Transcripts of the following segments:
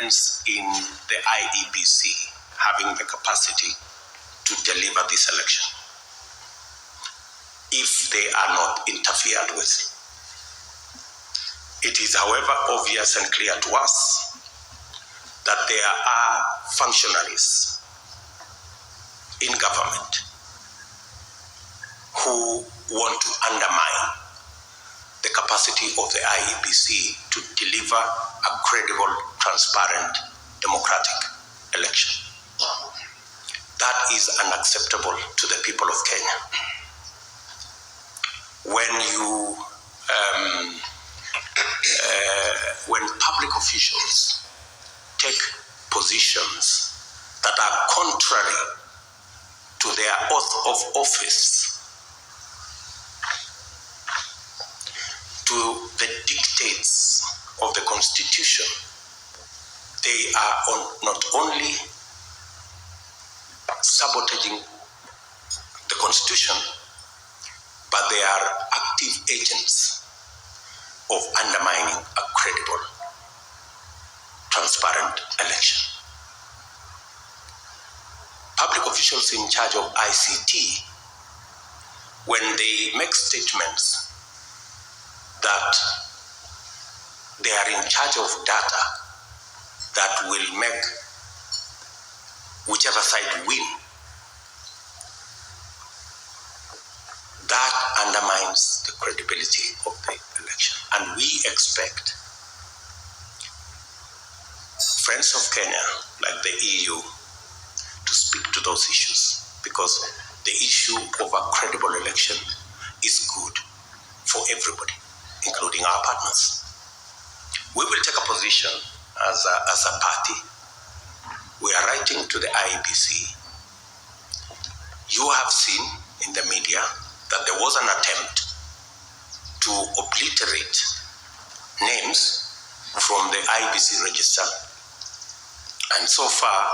confidence in the Iebc having the capacity to deliver this election if they are not interfered with. It is, however, obvious and clear to us that there are functionaries in government who want to undermine the capacity of the Iebc to deliver a credible, transparent, democratic election. That is unacceptable to the people of Kenya. When public officials take positions that are contrary to their oath of office, to the dictates of the Constitution, they are not only sabotaging the Constitution, but they are active agents of undermining a credible, transparent election. Public officials in charge of ICT, when they make statements that they are in charge of data that will make whichever side win, that undermines the credibility of the election. And we expect friends of Kenya, like the EU, to speak to those issues, because the issue of a credible election is good for everybody, including our partners. We will take a position as a party. We are writing to the Iebc. You have seen in the media that there was an attempt to obliterate names from the Iebc register. And so far,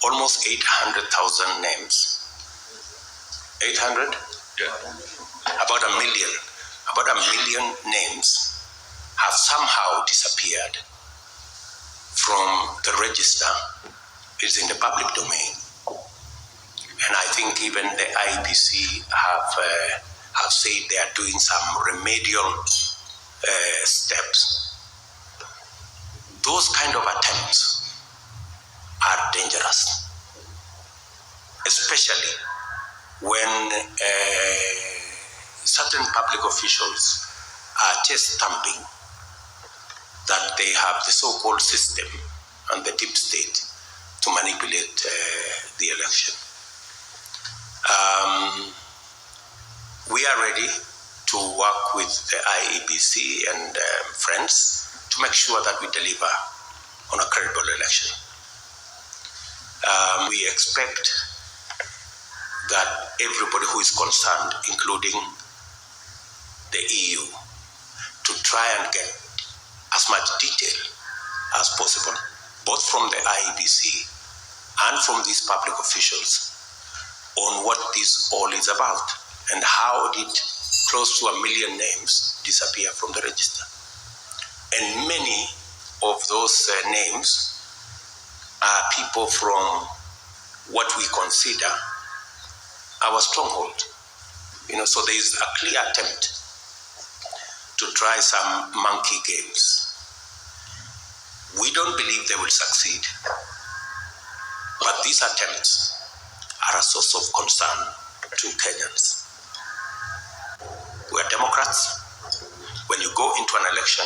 almost 800,000 names. 800? Yeah. About a million names have somehow disappeared from the register. It's in the public domain. And I think even the Iebc have said they are doing some remedial steps. Those kind of attempts are dangerous, especially when certain public officials are just stamping that they have the so-called system and the deep state to manipulate the election. We are ready to work with the Iebc and friends to make sure that we deliver on a credible election. We expect that everybody who is concerned, including the EU, to try and get as much detail as possible, both from the Iebc and from these public officials, on what this all is about and how did close to 1 million names disappear from the register. And many of those names are people from what we consider our stronghold. So there is a clear attempt to try some monkey games. We don't believe they will succeed, but these attempts are a source of concern to Kenyans. We are Democrats. When you go into an election,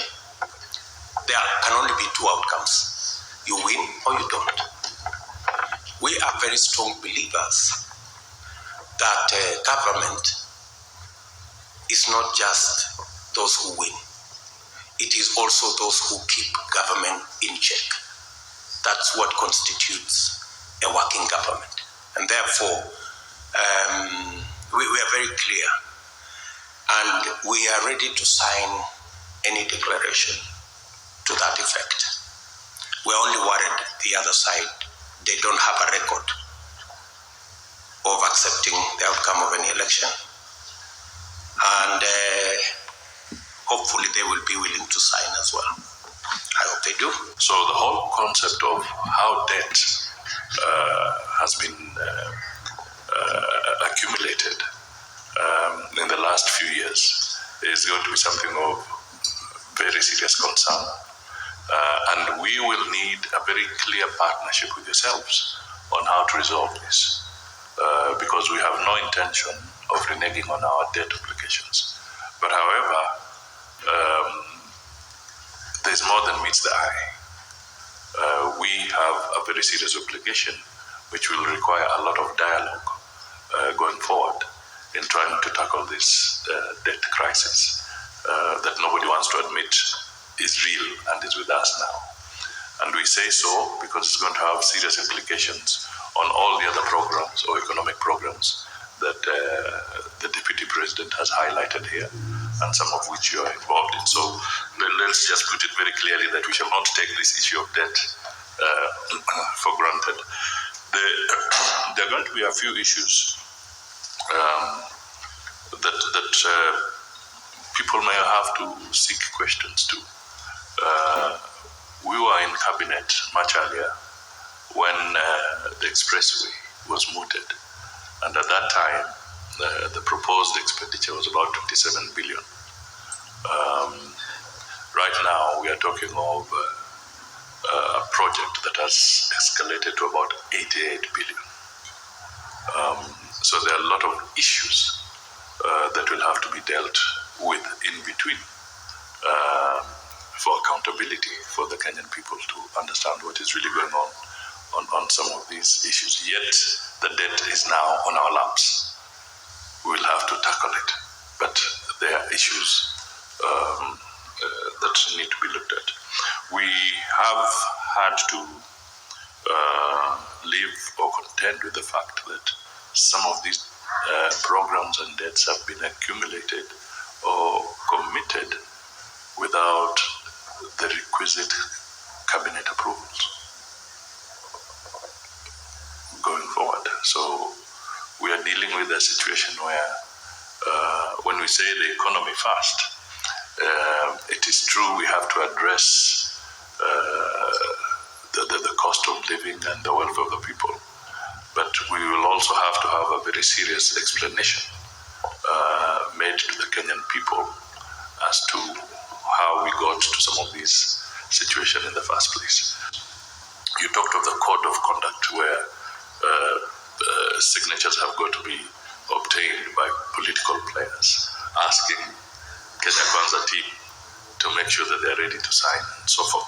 there can only be two outcomes. You win or you don't. We are very strong believers that government is not just those who win. It is also those who keep government in check. That's what constitutes a working government. And therefore, we are very clear. And we are ready to sign any declaration to that effect. We're only worried the other side, they don't have a record of accepting the outcome of any election. And hopefully they will be willing to sign as well. I hope they do. So the whole concept of how debt has been accumulated in the last few years is going to be something of very serious concern. And we will need a very clear partnership with yourselves on how to resolve this. Because we have no intention of reneging on our debt obligations. But however, there's more than meets the eye. We have a very serious obligation which will require a lot of dialogue going forward in trying to tackle this debt crisis that nobody wants to admit is real and is with us now. And we say so because it's going to have serious implications on all the other programs or economic programs that the Deputy President has highlighted here, and some of which you are involved in. So let's just put it very clearly that we shall not take this issue of debt for granted. There are going to be a few issues that people may have to seek questions to. We were in cabinet much earlier when the expressway was mooted, and at that time the proposed expenditure was about 27 billion. Right now we are talking of a project that has escalated to about 88 billion. So there are a lot of issues that will have to be dealt with in between for accountability for the Kenyan people to understand what is really going on some of these issues. Yet the debt is now on our laps. We will have to tackle it, but there are issues that need to be looked at. We have had to live or contend with the fact that some of these programs and debts have been accumulated or committed without the requisite cabinet approvals going forward. So we are dealing with a situation where when we say the economy first, it is true we have to address the cost of living and the welfare of the people, but we will also have to have a very serious explanation made to the Kenyan people as to how we got to some of these situations in the first place. You talked of the code of conduct where signatures have got to be obtained by political players asking Kenya Kwanza team to make sure that they're ready to sign and so forth.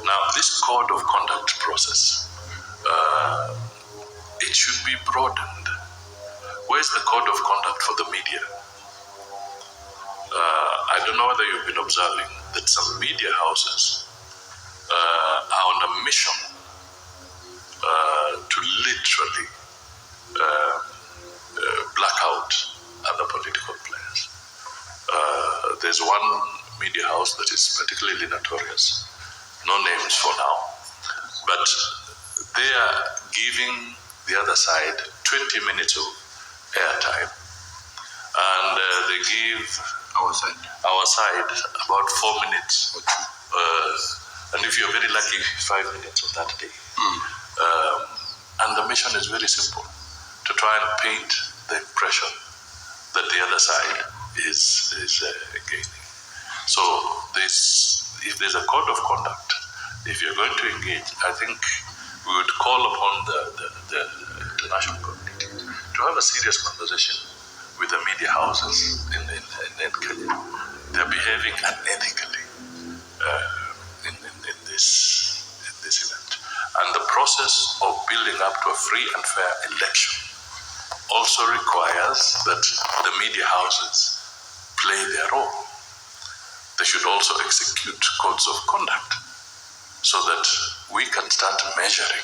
Now, this code of conduct process, it should be broadened. Where's the code of conduct for the media? I don't know whether you've been observing that some media houses are on a mission to literally black out other political players. There's one media house that is particularly notorious, no names for now, but they are giving the other side 20 minutes of airtime, and they give our side about 4 minutes, and if you're very lucky, 5 minutes on that day. And the mission is very simple, to try and paint the impression that the other side is gaining. So if there's a code of conduct, if you're going to engage, I think we would call upon the international community to have a serious conversation with the media houses in Kenya. They're behaving unethically in this event. And the process of building up to a free and fair election also requires that the media houses play their role. They should also execute codes of conduct so that we can start measuring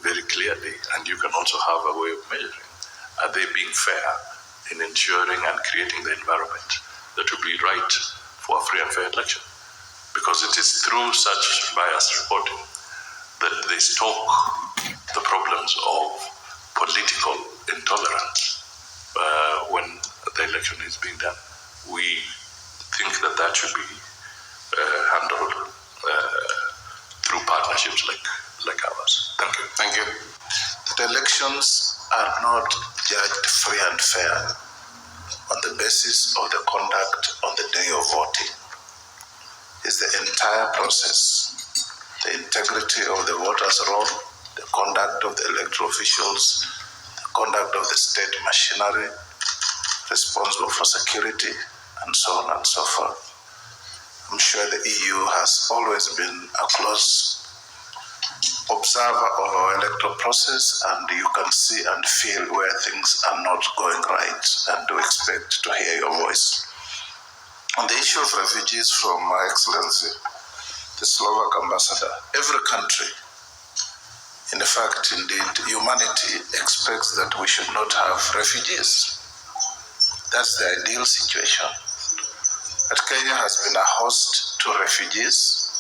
very clearly, and you can also have a way of measuring. Are they being fair in ensuring and creating the environment that will be right for a free and fair election? Because it is through such biased reporting that they stoke the problems of political intolerance when the election is being done. We think that should be handled through partnerships like ours. Thank you. Thank you. The elections are not judged free and fair on the basis of the conduct on the day of voting. It's the entire process, the integrity of the voters' roll, the conduct of the electoral officials, the conduct of the state machinery responsible for security, and so on and so forth. I'm sure the EU has always been a close observer of our electoral process, and you can see and feel where things are not going right, and we expect to hear your voice. On the issue of refugees, from Her Excellency, the Slovak ambassador, every country, in fact, indeed, humanity expects that we should not have refugees. That's the ideal situation. But Kenya has been a host to refugees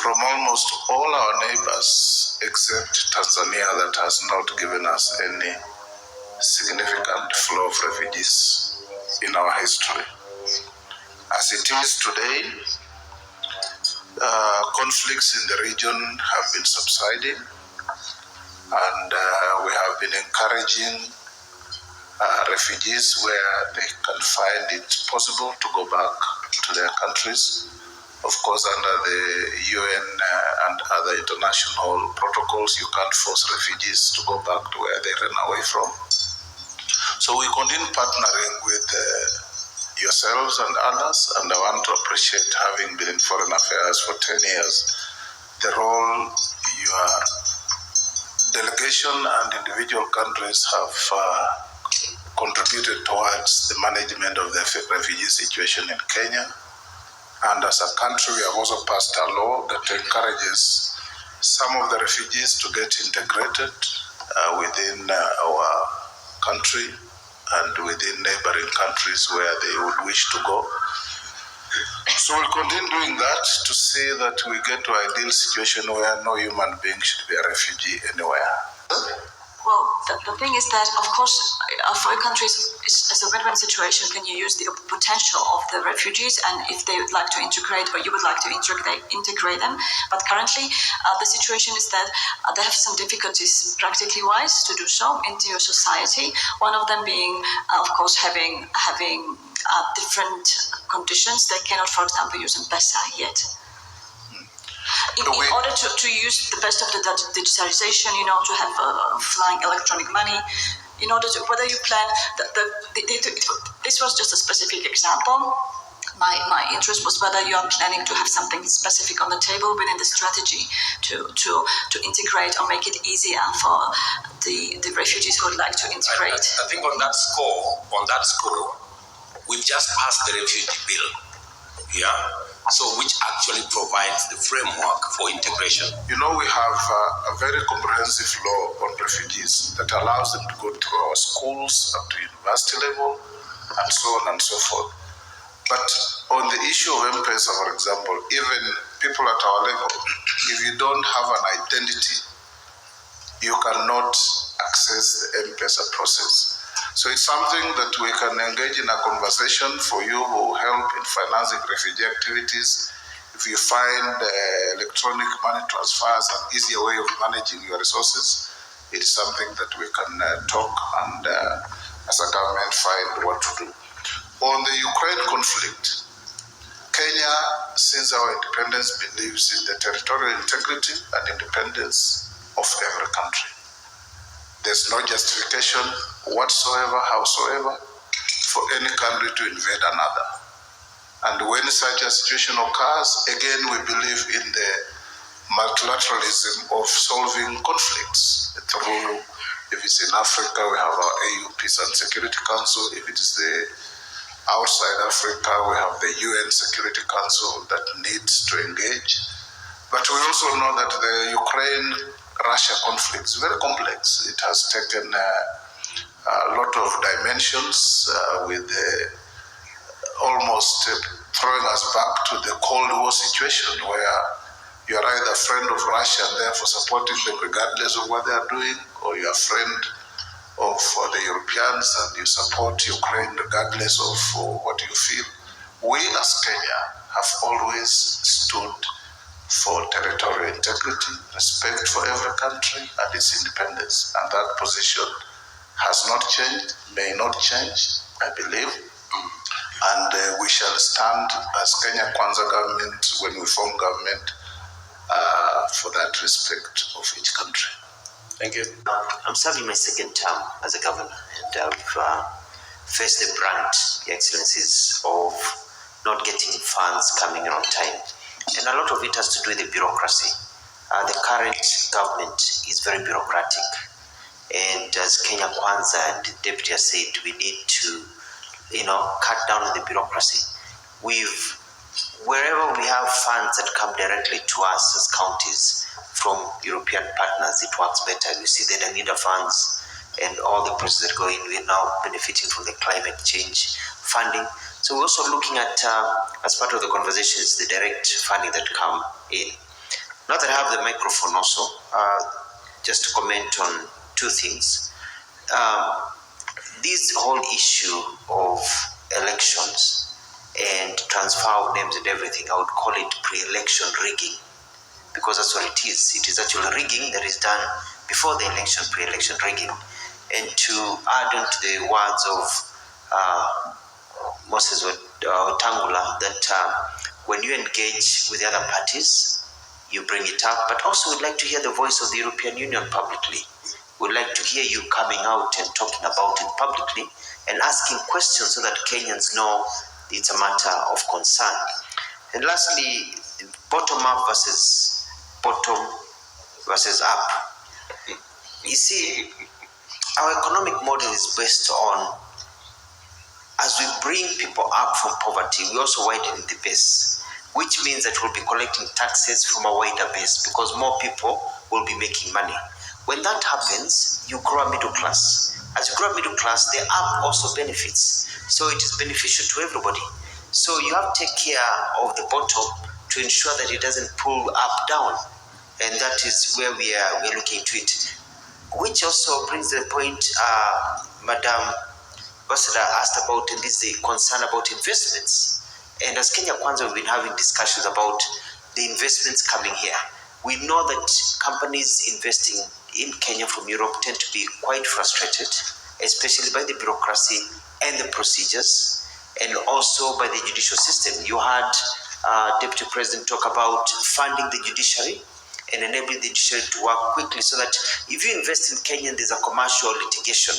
from almost all our neighbors, except Tanzania, that has not given us any significant flow of refugees in our history. As it is today, conflicts in the region have been subsiding, and we have been encouraging refugees where they can find it possible to go back to their countries. Of course, under the UN and other international protocols, you can't force refugees to go back to where they ran away from. So we continue partnering with yourselves and others, and I want to appreciate, having been in foreign affairs for 10 years, the role your delegation and individual countries have contributed towards the management of the refugee situation in Kenya. And as a country, we have also passed a law that encourages some of the refugees to get integrated within our country and within neighboring countries where they would wish to go. So we'll continue doing that to see that we get to an ideal situation where no human being should be a refugee anywhere. Well, the thing is that, of course, for a country, it's a win-win situation. Can you use the potential of the refugees, and if they would like to integrate, or you would like to integrate them? But currently, the situation is that they have some difficulties, practically wise, to do so into your society. One of them being, of course, having different conditions. They cannot, for example, use M-Pesa yet. In order to use the best of the digitalization, to have flying electronic money, in order to, whether you plan, this was just a specific example. My interest was whether you are planning to have something specific on the table within the strategy to integrate or make it easier for the refugees who would like to integrate. I think on that score, we've just passed the refugee bill. Yeah. So which actually provides the framework for integration. We have a very comprehensive law on refugees that allows them to go through our schools up to university level and so on and so forth. But on the issue of M-Pesa, for example, even people at our level, if you don't have an identity, you cannot access the M-Pesa process. So it's something that we can engage in a conversation for you who help in financing refugee activities. If you find electronic money transfers an easier way of managing your resources, it's something that we can talk and as a government find what to do. On the Ukraine conflict, Kenya, since our independence, believes in the territorial integrity and independence of every country. There's no justification whatsoever, howsoever, for any country to invade another. And when such a situation occurs, again, we believe in the multilateralism of solving conflicts through, if it's in Africa, we have our AU Peace and Security Council. If it is outside Africa, we have the UN Security Council that needs to engage. But we also know that the Ukraine-Russia conflict is very complex. It has taken a lot of dimensions with almost throwing us back to the Cold War situation where you are either a friend of Russia and therefore supporting them regardless of what they are doing, or you are a friend of the Europeans and you support Ukraine regardless of what you feel. We as Kenya have always stood for territorial integrity, respect for every country and its independence. And that position has not changed, may not change, I believe. And we shall stand as Kenya Kwanza government, when we form government, for that respect of each country. Thank you. I'm serving my second term as a governor, and I've faced the brunt, the excellencies, of not getting funds coming in on time. And a lot of it has to do with the bureaucracy. The current government is very bureaucratic. And as Kenya Kwanza and the deputy has said, we need to, cut down on the bureaucracy. Wherever we have funds that come directly to us as counties from European partners, it works better. You see the Danida funds and all the processes that go in. We're now benefiting from the climate change funding. So we're also looking at, as part of the conversations, the direct funding that come in. Now that I have the microphone also, just to comment on two things. This whole issue of elections and transfer of names and everything, I would call it pre-election rigging, because that's what it is. It is actually rigging that is done before the election, pre-election rigging. And to add on to the words of Moses Tangula, that when you engage with the other parties, you bring it up, but also we'd like to hear the voice of the European Union publicly. We'd like to hear you coming out and talking about it publicly and asking questions so that Kenyans know it's a matter of concern. And lastly, bottom up versus bottom versus up. You see, our economic model is based on, as we bring people up from poverty, we also widen the base, which means that we'll be collecting taxes from a wider base because more people will be making money. When that happens, you grow a middle class. As you grow a middle class, the up also benefits. So it is beneficial to everybody. So you have to take care of the bottom to ensure that it doesn't pull up down. And that is where we're looking to it. Which also brings the point Madam Ambassador asked about, and this is the concern about investments. And as Kenya Kwanza, we've been having discussions about the investments coming here. We know that companies investing in Kenya from Europe tend to be quite frustrated, especially by the bureaucracy and the procedures, and also by the judicial system. You had Deputy President talk about funding the judiciary and enabling the judiciary to work quickly so that if you invest in Kenya and there's a commercial litigation,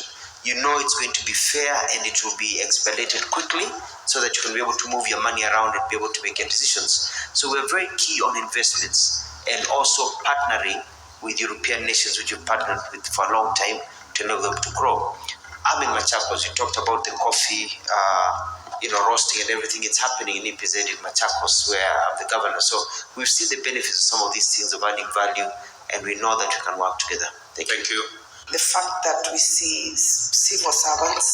you know it's going to be fair and it will be expedited quickly so that you can be able to move your money around and be able to make your decisions. So we're very key on investments and also partnering with European nations, which we've partnered with for a long time to enable them to grow. I'm in Machakos. You talked about the coffee, roasting and everything. It's happening in Iebc in Machakos, where I'm the governor. So we've seen the benefits of some of these things of adding value, and we know that we can work together. Thank you. The fact that we see civil servants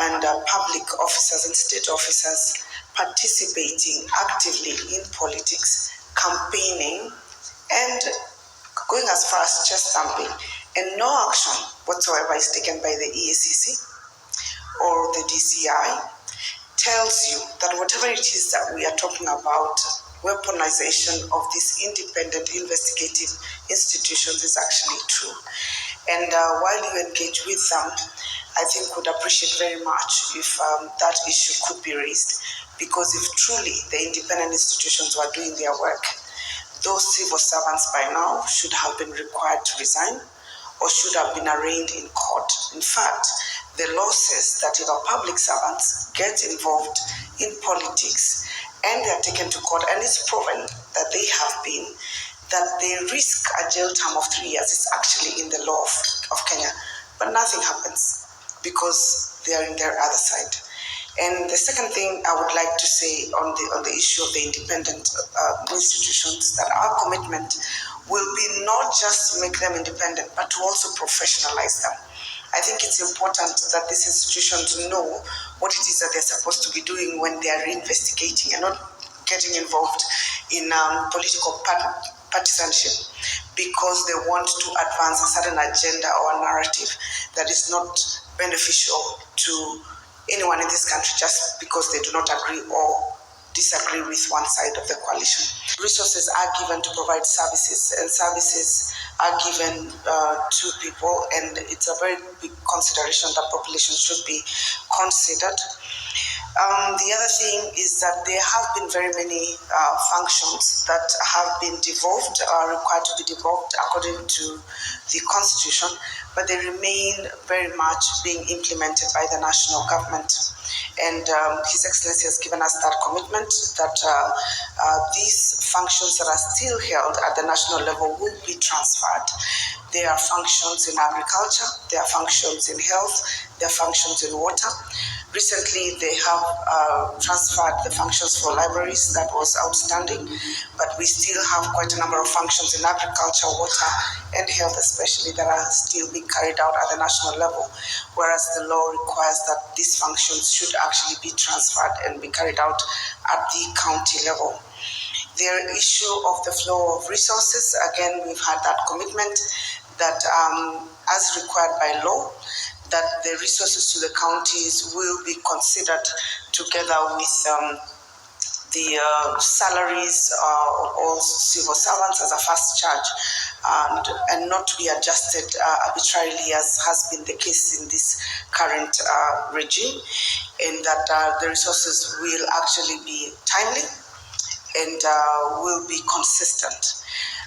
and public officers and state officers participating actively in politics, campaigning, and going as far as chest thumping, and no action whatsoever is taken by the EACC or the DCI, tells you that whatever it is that we are talking about, weaponization of these independent investigative institutions, is actually true. And while you engage with them, I think would appreciate very much if that issue could be raised, because if truly the independent institutions were doing their work, those civil servants by now should have been required to resign or should have been arraigned in court. In fact, the law says that if a public servant gets involved in politics and they are taken to court and it's proven that they have been, that they risk a jail term of 3 years. It's actually in the law of Kenya, but nothing happens because they are in their other side. And the second thing I would like to say on the issue of the independent institutions, that our commitment will be not just to make them independent, but to also professionalize them. I think it's important that these institutions know what it is that they're supposed to be doing when they are investigating and not getting involved in political partisanship because they want to advance a certain agenda or a narrative that is not beneficial to anyone in this country just because they do not agree or disagree with one side of the coalition. Resources are given to provide services, and services are given to people, and it's a very big consideration that population should be considered. The other thing is that there have been very many functions that have been devolved, required to be devolved according to the constitution, but they remain very much being implemented by the national government. And His Excellency has given us that commitment that these functions that are still held at the national level will be transferred. There are functions in agriculture, there are functions in health, there are functions in water. Recently, they have transferred the functions for libraries. That was outstanding, but we still have quite a number of functions in agriculture, water, and health especially that are still being carried out at the national level, whereas the law requires that these functions should actually be transferred and be carried out at the county level. The issue of the flow of resources, again, we've had that commitment that as required by law, that the resources to the counties will be considered together with the salaries of all civil servants as a first charge, and not to be adjusted arbitrarily as has been the case in this current regime, and that the resources will actually be timely and will be consistent.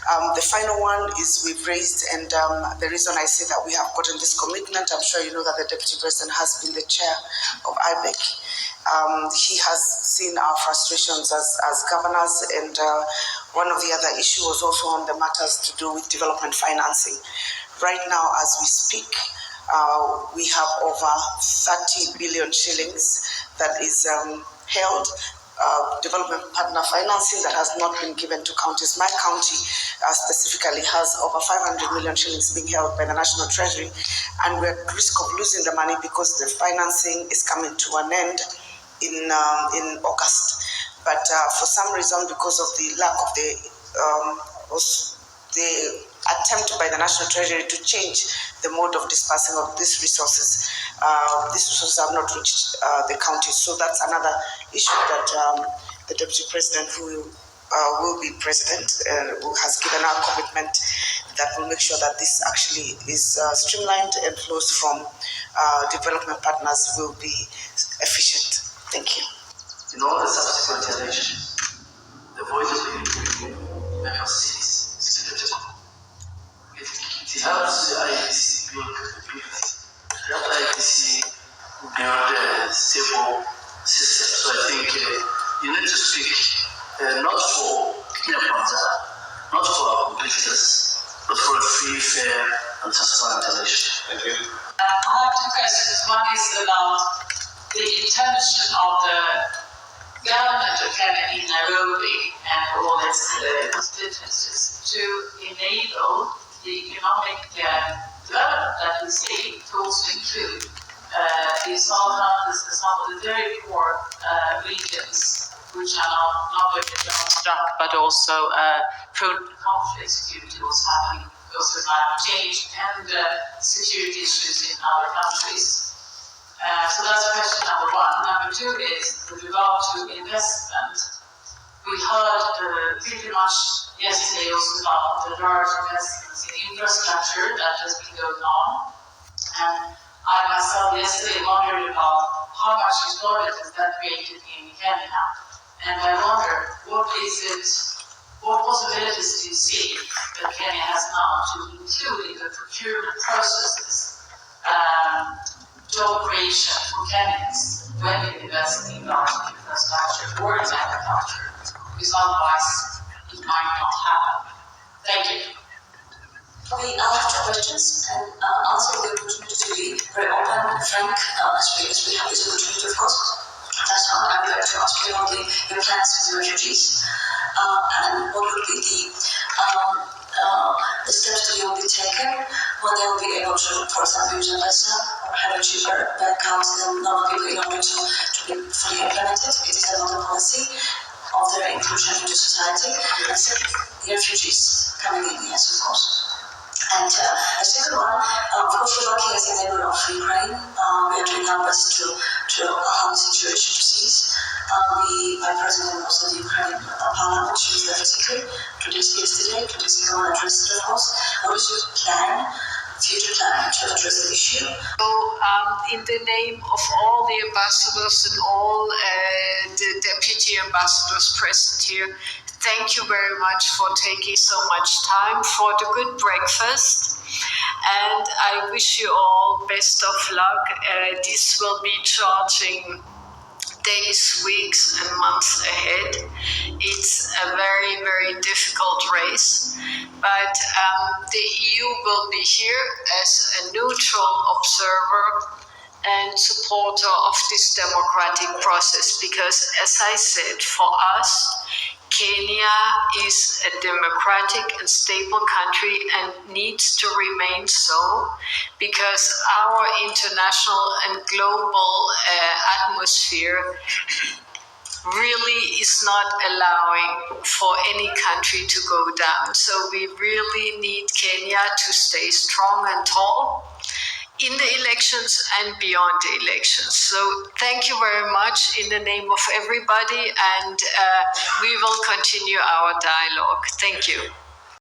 The final one is we've raised, and the reason I say that we have gotten this commitment, I'm sure you know that the Deputy President has been the chair of Iebc. He has seen our frustrations as governors, and one of the other issues was also on the matters to do with development financing. Right now, as we speak, we have over 30 billion shillings that is held development partner financing that has not been given to counties. My county specifically has over 500 million shillings being held by the National Treasury, and we're at risk of losing the money because the financing is coming to an end in August. But for some reason, because of the lack of the attempt by the National Treasury to change the mode of dispersing of these resources have not reached the counties. So that's another issue that the Deputy President, who will be President, who has given our commitment that will make sure that this actually is streamlined and flows from development partners will be efficient. Thank you. In all the subsequent elections, the voice of the people in member states is critical. It helps the Iebc build capability. It helps the Iebc build a stable system. So I think you need to speak not for Kenya Kwanza, not for our competitors, but for a free, fair, and transparent election. Thank you. I have two questions. One is about the intention of the government of Kenya in Nairobi and all its constituencies to enable the economic development that we see to also include the small countries and some of the very poor regions which are not only struck but also prone to conflict, security, what's happening, also climate change and security issues in other countries. So that's question number one. Number two is with regard to investment. We heard pretty much yesterday also about the large investments in infrastructure that has been going on. And I myself yesterday wondered about how much employment has that created in Kenya. And I wonder, what possibilities do you see that Kenya has now to include in the procurement processes job creation for Kenyans when we invest in large infrastructure or in agriculture, because otherwise it might not happen. Thank you. Okay, I'll have two questions, and I'll take the opportunity to be very open and frank as we have this opportunity, of course. That's one. I would like to ask you about your plans with the refugees and what would be the steps that will be taken when they will be able to, for example, use a visa or have a cheaper bank account than normal people in order to be fully implemented. It is another policy of their inclusion into society. And second, the refugees coming in, yes, of course. And the second one, of course, we're working as a neighbor of Ukraine. We are doing our best to to how the situation proceeds. The President of the Ukrainian Parliament, she was there physically, 2 days yesterday, 2 days ago, and addressed it, of course. What is your future plan to address the issue? So, in the name of all the ambassadors and all the deputy ambassadors present here, thank you very much for taking so much time for the good breakfast. And I wish you all best of luck. This will be charging days, weeks, and months ahead. It's a very, very difficult race, but the EU will be here as a neutral observer and supporter of this democratic process because, as I said, for us, Kenya is a democratic and stable country and needs to remain so because our international and global atmosphere really is not allowing for any country to go down. So we really need Kenya to stay strong and tall in the elections and beyond the elections. So thank you very much in the name of everybody, and we will continue our dialogue. Thank you.